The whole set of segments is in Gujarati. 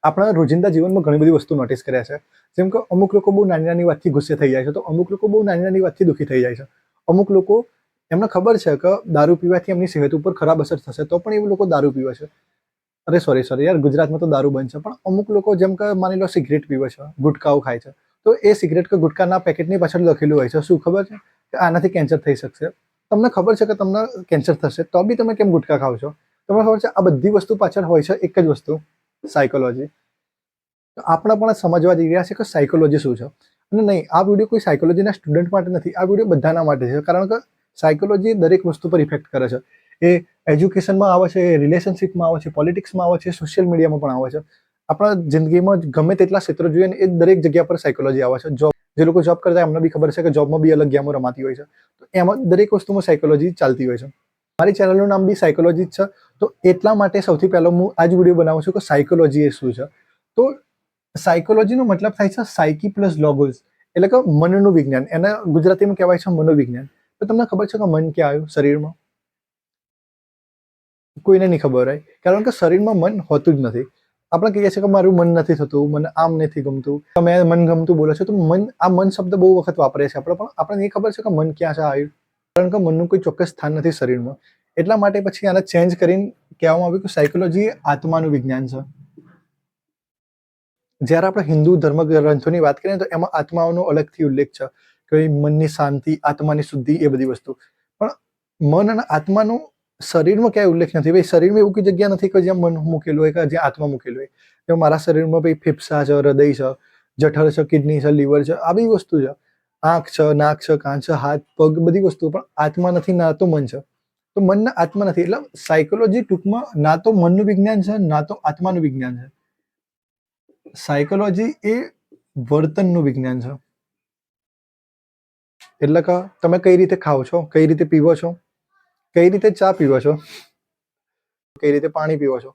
આપણા રોજિંદા જીવનમાં ઘણી બધી વસ્તુ નોટિસ કર્યા છે. જેમ કે અમુક લોકો બહુ નાની નાની વાતથી ગુસ્સે થઈ જાય છે, તો અમુક લોકો બહુ નાની નાની વાતથી દુઃખી થઈ જાય છે. અમુક લોકો એમને ખબર છે કે દારૂ પીવાથી એમની સેહત ઉપર ખરાબ અસર થશે, તો પણ એ લોકો દારૂ પીવે છે. અરે સોરી યાર, ગુજરાતમાં તો દારૂ બંધ છે, પણ અમુક લોકો જેમ કે માની લો સિગરેટ પીવે છે, ગુટકાઓ ખાય છે, તો એ સિગરેટ કે ગુટકાના પેકેટની પાછળ લખેલું હોય છે, શું ખબર છે કે આનાથી કેન્સર થઈ શકશે. તમને ખબર છે કે તમને કેન્સર થશે, તો બી તમે કેમ ગુટકા ખાવ છો? તમને ખબર છે આ બધી વસ્તુ પાછળ હોય છે એક જ વસ્તુ, સાયકોલોજી. તો આપણે પણ સમજવા જઈ રહ્યા છે કે સાયકોલોજી શું છે. અને નહીં, આ વિડીયો કોઈ સાયકોલોજીના સ્ટુડન્ટ માટે નથી, આ વિડીયો બધાના માટે છે. કારણ કે સાયકોલોજી દરેક વસ્તુ પર ઇફેક્ટ કરે છે. એ એજ્યુકેશનમાં આવે છે, રિલેશનશિપમાં આવે છે, પોલિટિક્સમાં આવે છે, સોશિયલ મીડિયામાં પણ આવે છે. આપણા જિંદગીમાં ગમે તેટલા ક્ષેત્રો જોઈએ ને, એ દરેક જગ્યા પર સાયકોલોજી આવે છે. જે લોકો જોબ કરતા એમને બી ખબર છે કે જોબમાં બી અલગ ગેમો રમાતી હોય છે, તો એમાં દરેક વસ્તુમાં સાયકોલોજી ચાલતી હોય છે. મારી ચેનલનું નામ બી સાયકોલોજી જ છે, તો એટલા માટે સૌથી પહેલો હું આ જ વિડીયો બનાવું છું કે સાયકોલોજી એ શું છે. તો સાયકોલોજીનો મતલબ થાય છે સાયકી પ્લસ લોગોસ, એટલે કે મનનું વિજ્ઞાન. એને ગુજરાતીમાં કહેવાય છે મનોવિજ્ઞાન. તો તમને ખબર છે કે મન ક્યાં આવ્યું શરીરમાં? કોઈને નહીં ખબર હોય, કારણ કે શરીરમાં મન હોતું જ નથી. આપણે કહીએ છીએ કે મારું મન નથી થતું, મને આમ નથી ગમતું, તમે મન ગમતું બોલો છો, તો આ મન શબ્દ બહુ વખત વાપરે છે આપણે, પણ આપણને એ ખબર છે કે મન ક્યાં છે આવ્યું? કારણ કે મનનું કોઈ ચોક્કસ સ્થાન નથી શરીરમાં. એટલા માટે પછી આને ચેન્જ કરીને કહેવામાં આવ્યું કે સાયકોલોજી એ આત્માનું વિજ્ઞાન છે. જ્યારે આપણે હિન્દુ ધર્મ ગ્રંથોની વાત કરીએ તો એમાં આત્માઓનો અલગથી ઉલ્લેખ છે કે મનની શાંતિ, આત્માની શુદ્ધિ, એ બધી વસ્તુ. પણ મન અને આત્માનો શરીરમાં ક્યાંય ઉલ્લેખ નથી. ભાઈ શરીરમાં એવું કોઈ જગ્યા નથી કે જ્યાં મન મૂકેલું હોય કે જ્યાં આત્મા મૂકેલું હોય. તો મારા શરીરમાં ભાઈ ફેફસા છે, હૃદય છે, જઠર છે, કિડની છે, લીવર છે, આ બધી વસ્તુ છે. આંખ છે, નાક છે, કાન છે, હાથ, પગ, બધી વસ્તુ. પણ આત્મા નથી, ના તો મન છે. તો મનના આત્મા નથી. એટલે સાયકોલોજી ટૂંકમાં ના તો મનનું વિજ્ઞાન છે, ના તો આત્માનું વિજ્ઞાન છે. સાયકોલોજી એ વર્તનનું વિજ્ઞાન છે. એટલે કે તમે કઈ રીતે ખાઓ છો, કઈ રીતે પીવો છો, કઈ રીતે ચા પીવો છો, કઈ રીતે પાણી પીવો છો,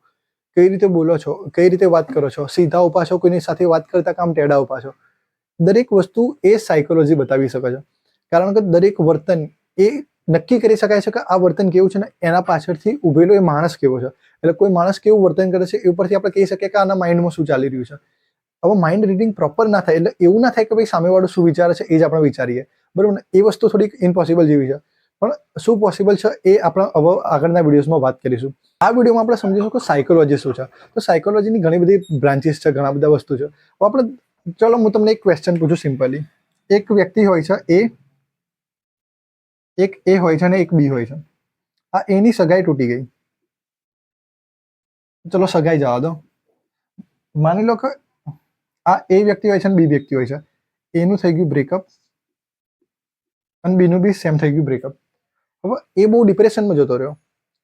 કઈ રીતે બોલો છો, કઈ રીતે વાત કરો છો, સીધા ઉભા છો, કોઈની સાથે વાત કરતા કામ ટેડા ઉભા છો, દરેક વસ્તુ એ સાયકોલોજી બતાવી શકે છે. કારણ કે દરેક વર્તન એ નક્કી કરી શકાય છે કે આ વર્તન કેવું છે ને એના પાછળથી ઉભેલો એ માણસ કેવો છે. એટલે કોઈ માણસ કેવું વર્તન કરે છે એ ઉપરથી આપણે કહી શકીએ કે આના માઇન્ડમાં શું ચાલી રહ્યું છે. હવે માઇન્ડ રીડિંગ પ્રોપર ના થાય, એટલે એવું ના થાય કે ભાઈ સામેવાળું શું વિચારે છે એ જ આપણે વિચારીએ, બરોબર ને? એ વસ્તુ થોડીક ઇમ્પોસિબલ જેવી છે. પણ શું પોસિબલ છે એ આપણે હવે આગળના વિડીયોઝમાં વાત કરીશું. આ વિડીયોમાં આપણે સમજીશું કે સાયકોલોજી શું છે. તો સાયકોલોજીની ઘણી બધી બ્રાન્ચીસ છે, ઘણા બધા વસ્તુ છે. આપણે ચલો હું તમને એક ક્વેશ્ચન પૂછું સિમ્પલી. એક વ્યક્તિ હોય છે એક એ હોય છે અને એક બી હોય છે. આ એની સગાઈ તૂટી ગઈ. ચલો સગાઈ જવા દો. માની લો કે આ એ વ્યક્તિ હોય છે અને બી વ્યક્તિ હોય છે. એનું થઈ ગયું બ્રેકઅપ અને બીનું બી સેમ થઈ ગયું બ્રેકઅપ. હવે એ બહુ ડિપ્રેશનમાં જતો રહ્યો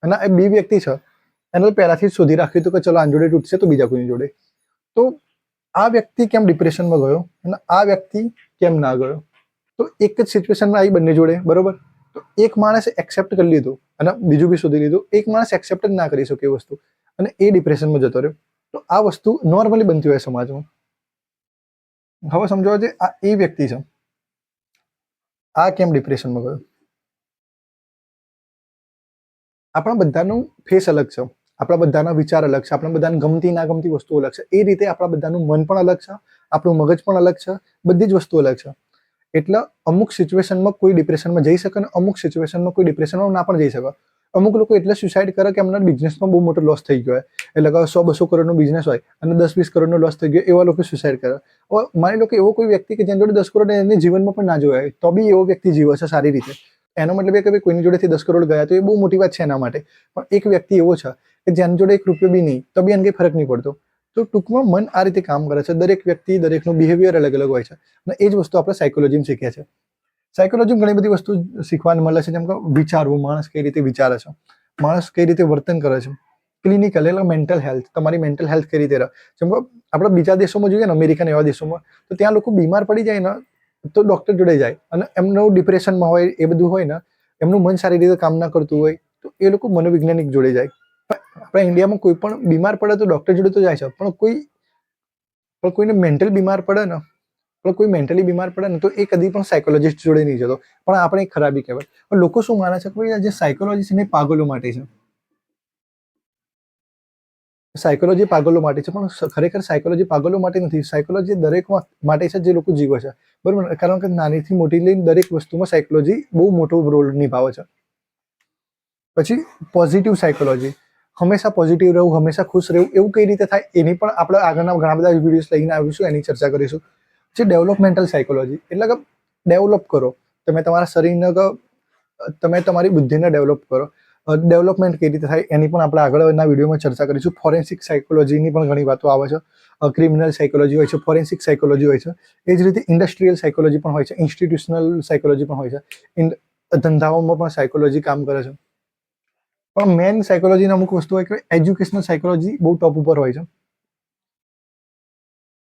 અને એ બી વ્યક્તિ છે એને તો પહેલાથી જ શોધી રાખ્યું હતું કે ચલો આની જોડે તૂટશે તો બીજા કોઈની જોડે. તો આ વ્યક્તિ કેમ ડિપ્રેશનમાં ગયો અને આ વ્યક્તિ કેમ ના ગયો? તો એક જ સિચ્યુએશનમાં આવી બંને જોડે, બરોબર? તો એક માણસે એક્સેપ્ટ કરી લીધું અને બીજું બી શોધી લીધું. એક માણસ એક્સેપ્ટ જ ના કરી શકે એ વસ્તુ અને એ ડિપ્રેશનમાં જતો રહ્યો. તો આ વસ્તુ નોર્મલી બનતી હોય સમાજમાં. હવે સમજો જે આ એ વ્યક્તિ છે, આ કેમ ડિપ્રેશનમાં ગયો? આપણા બધાનું ફેસ અલગ છે, આપણા બધાના વિચાર અલગ છે, આપણા બધાને ગમતી ના ગમતી વસ્તુ અલગ છે. એ રીતે આપણા બધાનું મન પણ અલગ છે, આપણું મગજ પણ અલગ છે, બધી જ વસ્તુ અલગ છે. એટલે અમુક સિચ્યુએશનમાં કોઈ ડિપ્રેશનમાં જઈ શકે અને અમુક સિચ્યુએશનમાં કોઈ ડિપ્રેશનમાં ના પણ જઈ શકે. અમુક લોકો એટલે સુસાઇડ કરે કે એમના બિઝનેસમાં બહુ મોટો લોસ થઈ ગયો હોય, એટલે કે 100-200 કરોડનો બિઝનેસ હોય અને 10-20 કરોડનો લોસ થઈ ગયો, એવા લોકો સુસાઇડ કરે. હવે માની લો કે એવો કોઈ વ્યક્તિ કે જેની જોડે 10 કરોડ એની જીવનમાં પણ ના જોયા હોય, તો બી એવો વ્યક્તિ જીવે છે સારી રીતે. એનો મતલબ એ કે ભાઈ કોઈની જોડેથી 10 કરોડ ગયા તો એ બહુ મોટી વાત છે એના માટે. પણ એક વ્યક્તિ એવો છે કે જેની જોડે 1 રૂપિયો બી નહીં, તો બી એને કંઈ ફરક નહીં પડતો. તો ટૂંકમાં મન આ રીતે કામ કરે છે. દરેક વ્યક્તિ, દરેકનું બિહેવિયર અલગ અલગ હોય છે અને એ જ વસ્તુ આપણે સાયકોલોજીમાં શીખીએ છીએ. સાયકોલોજીમાં ઘણી બધી વસ્તુ શીખવાનું મળે છે, જેમ કે વિચારવું, માણસ કઈ રીતે વિચારે છે, માણસ કઈ રીતે વર્તન કરે છે. ક્લિનિકલ એટલે મેન્ટલ હેલ્થ, તમારી મેન્ટલ હેલ્થ કઈ રીતે રહે. જેમ કે આપણે બીજા દેશોમાં જોઈએ ને, અમેરિકા ને એવા દેશોમાં, તો ત્યાં લોકો બીમાર પડી જાય ને તો ડૉક્ટર જોડે જાય અને એમનું ડિપ્રેશનમાં હોય, એ બધું હોય ને, એમનું મન સારી રીતે કામ ના કરતું હોય તો એ લોકો મનોવૈજ્ઞાનિક જોડે જાય. આપણા ઇન્ડિયામાં કોઈ પણ બીમાર પડે તો ડૉક્ટર જોડે તો જાય છે, પણ કોઈને મેન્ટલ બીમાર પડે ને, પણ કોઈ મેન્ટલી બીમાર પડે ને તો એ કદી પણ સાયકોલોજીસ્ટ જોડે નહીં જતો. પણ આપણે એક ખરાબી કહેવાય. પણ લોકો શું માને છે કે ભાઈ આ જે સાયકોલોજી છે ને એ પાગલો માટે છે. સાયકોલોજી પાગલો માટે છે, પણ ખરેખર સાયકોલોજી પાગલો માટે નથી. સાયકોલોજી દરેક માટે છે જે લોકો જીવે છે, બરાબર ને? કારણ કે નાનીથી મોટી લઈને દરેક વસ્તુમાં સાયકોલોજી બહુ મોટો રોલ નિભાવે છે. પછી પોઝિટિવ સાયકોલોજી, હંમેશા પોઝિટિવ રહેવું, હંમેશા ખુશ રહેવું, એવું કઈ રીતે થાય એની પણ આપણે આગળના ઘણા બધા વિડીયોઝ લઈને આવીશું, એની ચર્ચા કરીશું. પછી ડેવલપમેન્ટલ સાયકોલોજી, એટલે કે ડેવલપ કરો, તમે તમારા શરીરને, તમે તમારી બુદ્ધિને ડેવલપ કરો. ડેવલપમેન્ટ કઈ રીતે થાય એની પણ આપણે આગળના વિડીયોમાં ચર્ચા કરીશું. ફોરેન્સિક સાયકોલોજીની પણ ઘણી વાતો આવે છે. ક્રિમિનલ સાયકોલોજી હોય છે, ફોરેન્સિક સાયકોલોજી હોય છે, એ જ રીતે ઇન્ડસ્ટ્રીયલ સાયકોલોજી પણ હોય છે, ઇન્સ્ટિટ્યુશનલ સાયકોલોજી પણ હોય છે. ધંધાઓમાં પણ સાયકોલોજી કામ કરે છે. પણ મેન સાયકોલોજીની અમુક વસ્તુ હોય કે એજ્યુકેશનલ સાયકોલોજી બહુ ટોપ ઉપર હોય છે.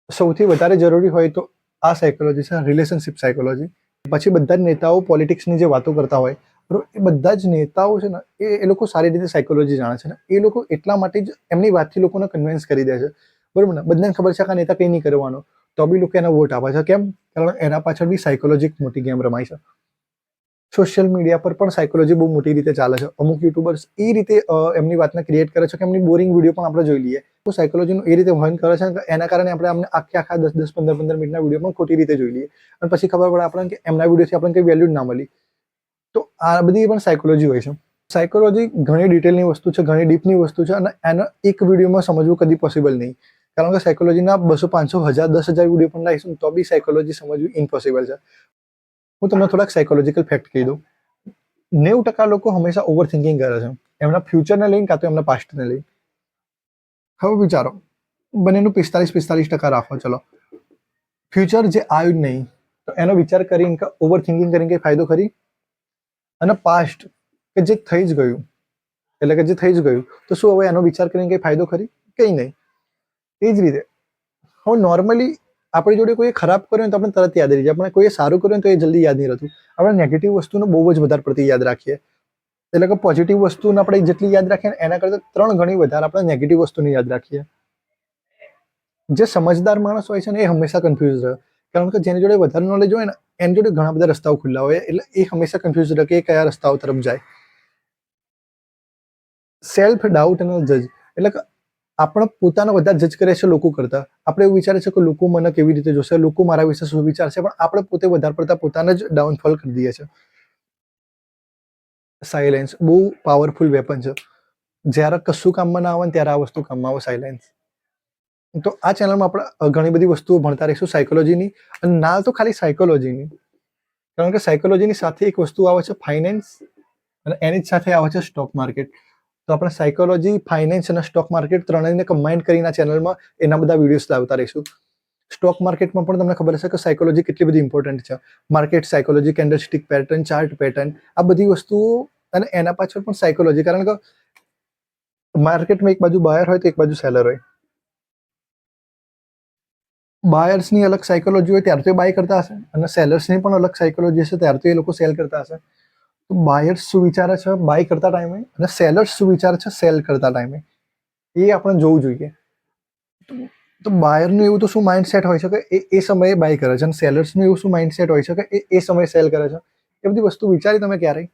સૌથી વધારે જરૂરી હોય તો આ સાયકોલોજી છે, રિલેશનશિપ સાયકોલોજી. પછી બધા જ નેતાઓ પોલિટિક્સની જે વાતો કરતા હોય, બરોબર, એ બધા જ નેતાઓ છે ને, એ લોકો સારી રીતે સાયકોલોજી જાણે છે ને. એ લોકો એટલા માટે જ એમની વાતથી લોકોને કન્વિન્સ કરી દે છે, બરોબર ને? બધાને ખબર છે કે આ નેતા કંઈ નહીં કરવાનો, તો બી લોકો એને વોટ આપે છે. કેમ? કારણ એના પાછળ બી સાયકોલોજી મોટી ગેમ રમાય છે. સોશિયલ મીડિયા પર પણ સાયકોલોજી બહુ મોટી રીતે ચાલે છે. અમુક યુટ્યુબર્સ એ રીતે એમની વાતને ક્રિએટ કરે છે કે એમની બોરિંગ વિડીયો પણ આપણે જોઈ લઈએ. તો સાયકોલોજીનું એ રીતે વહન કરે છે કે એના કારણે આપણે આખા 10-10, 15-15 મિનિટના વિડીયો પણ ખોટી રીતે જોઈ લઈએ, અને પછી ખબર પડે આપણને કે એમના વિડીયોથી આપણને કંઈ વેલ્યુ ના મળી. તો આ બધી પણ સાયકોલોજી હોય છે. સાયકોલોજી ઘણી ડિટેલની વસ્તુ છે, ઘણી ડીપની વસ્તુ છે, અને એને એક વિડીયોમાં સમજવું કદી પોસિબલ નહીં. કારણ કે સાયકોલોજીના 200, 500, 1000, 10,000 વિડીયો પણ લાવીશું તો બી સાયકોલોજી સમજવું ઇમ્પોસિબલ છે. હું તમને થોડાક સાયકોલોજીકલ ફેક્ટ કહી દઉં. 90% લોકો હંમેશા ઓવર થિંકિંગ કરે છે, એમના ફ્યુચરને લઈને કાં તો એમના પાસ્ટને લઈને. હવે વિચારો, બંનેનું 45-45% રાખો. ચલો, ફ્યુચર જે આવ્યું જ નહીં, તો એનો વિચાર કરીને કે ઓવર થિંકિંગ કરીને કંઈ ફાયદો ખરી? અને પાસ્ટ કે જે થઈ જ ગયું, એટલે કે જે થઈ જ ગયું, તો શું હવે એનો વિચાર કરીને કંઈ ફાયદો ખરી? કંઈ નહીં. એ જ રીતે હવે નોર્મલી આપણી જોડે કોઈ ખરાબ કર્યું તો આપણે તરત યાદ રહી જાય, પણ કોઈ સારું કર્યું તો એ જલ્દી યાદ નહીં રહેતું. આપણે નેગેટિવ વસ્તુને બહુ જ વધારે પડતી યાદ રાખીએ. એટલે કે પોઝિટિવ વસ્તુને આપણે જેટલી યાદ રાખીએ ને એના કરતાં 3 ગણી વધારે આપણે નેગેટિવ વસ્તુને યાદ રાખીએ. જે સમજદાર માણસ હોય છે ને, એ હંમેશા કન્ફ્યુઝ રહે. કારણ કે જેની જોડે વધારે નોલેજ હોય ને, એની જોડે ઘણા બધા રસ્તાઓ ખુલ્લા હોય, એટલે એ હંમેશા કન્ફ્યુઝ રહે કે એ કયા રસ્તાઓ તરફ જાય. સેલ્ફ ડાઉટ અને જજ, એટલે કે આપણે પોતાનો વધારે જજ કરીએ છીએ લોકો કરતા. આપણે એવું વિચારે છે કે લોકો મને કેવી રીતે જોશે, લોકો મારા વિશે શું વિચારશે, પણ આપણે પોતે વધારે પડતા પોતાને જ ડાઉનફોલ કરી દઈએ છીએ. સાયલેન્સ બહુ પાવરફુલ વેપન છે. જ્યારે કશું કામમાં ના આવે ને ત્યારે આ વસ્તુ કામમાં આવે, સાયલેન્સ. તો આ ચેનલમાં આપણે ઘણી બધી વસ્તુઓ ભણતા રહીશું સાયકોલોજીની, અને ના તો ખાલી સાયકોલોજીની, કારણ કે સાયકોલોજીની સાથે એક વસ્તુ આવે છે ફાઇનાન્સ, અને એની જ સાથે આવે છે સ્ટોક માર્કેટ. તો આપણે સાયકોલોજી, ફાઇનાન્સ અને સ્ટોક માર્કેટ ત્રણેયને કમ્બાઇન કરીને આ ચેનલમાં એના બધા વિડીયોઝ લાવતા રહીશું. સ્ટોક માર્કેટમાં પણ તમને ખબર હશે કે સાયકોલોજી કેટલી બધી ઇમ્પોર્ટન્ટ છે. Market psychology, candlestick pattern, chart pattern, આ બધી વસ્તુઓ, અને એના પાછળ પણ સાયકોલોજી. કારણ કે માર્કેટમાં એક બાજુ બાયર હોય તો એક બાજુ સેલર હોય. બાયર્સની અલગ સાયકોલોજી હોય ત્યારે તો એ બાય કરતા હશે, અને સેલર્સની પણ અલગ સાયકોલોજી હશે ત્યારે તો એ લોકો સેલ કરતા હશે. તો બાયર્સ શું વિચારે છે બાય કરતા ટાઈમે, અને સેલર્સ શું વિચારે છે સેલ કરતા ટાઈમે, એ આપણે જોવું જોઈએ. તો બાયરનું એવું તો શું માઇન્ડસેટ હોય છે કે એ સમયે બાય કરે છે, અને સેલર્સનું એવું શું માઇન્ડસેટ હોય છે કે એ સમયે સેલ કરે છે. એ બધી વસ્તુ વિચારી તમે ક્યારેય?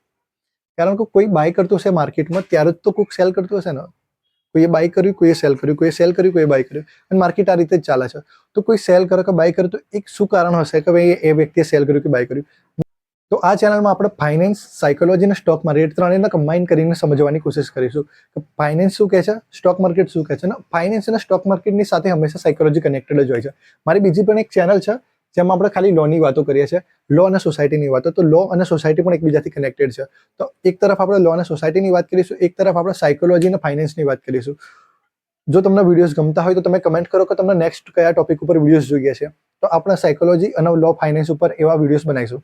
કારણ કે કોઈ બાય કરતું હશે માર્કેટમાં ત્યારે જ તો કોઈક સેલ કરતું હશે ને. કોઈએ બાય કર્યું, કોઈએ સેલ કર્યું, કોઈએ સેલ કર્યું, કોઈએ બાય કર્યું, અને માર્કેટ આ રીતે જ ચાલે છે. તો કોઈ સેલ કરે કે બાય કરે તો એક શું કારણ હશે કે ભાઈ એ વ્યક્તિએ સેલ કર્યું કે બાય કર્યું. તો આ ચેનલમાં આપણે ફાઇનાન્સ, સાયકોલોજી અને સ્ટોક માર્કેટ ત્રણેયને કમ્બાઇન કરીને સમજવાની કોશિશ કરીશું કે ફાઇનાન્સ શું કહે છે, સ્ટોક માર્કેટ શું કહે છે. અને ફાઇનાન્સ અને સ્ટોક માર્કેટની સાથે હંમેશા સાયકોલોજી કનેક્ટેડ જ હોય છે. મારી બીજી પણ એક ચેનલ છે જેમાં આપણે ખાલી લોની વાતો કરીએ છીએ, લો અને સોસાયટીની વાતો. તો લો અને સોસાયટી પણ એકબીજાથી કનેક્ટેડ છે. તો એક તરફ આપણે લો અને સોસાયટીની વાત કરીશું, એક તરફ આપણે સાયકોલોજી અને ફાઇનાન્સની વાત કરીશું. જો તમને વિડીયોઝ ગમતા હોય તો તમે કમેન્ટ કરો કે તમને નેક્સ્ટ કયા ટોપિક ઉપર વિડીયોઝ જોઈએ છે. તો આપણે સાયકોલોજી અને લો, ફાઇનાન્સ ઉપર એવા વિડીયોઝ બનાવીશું.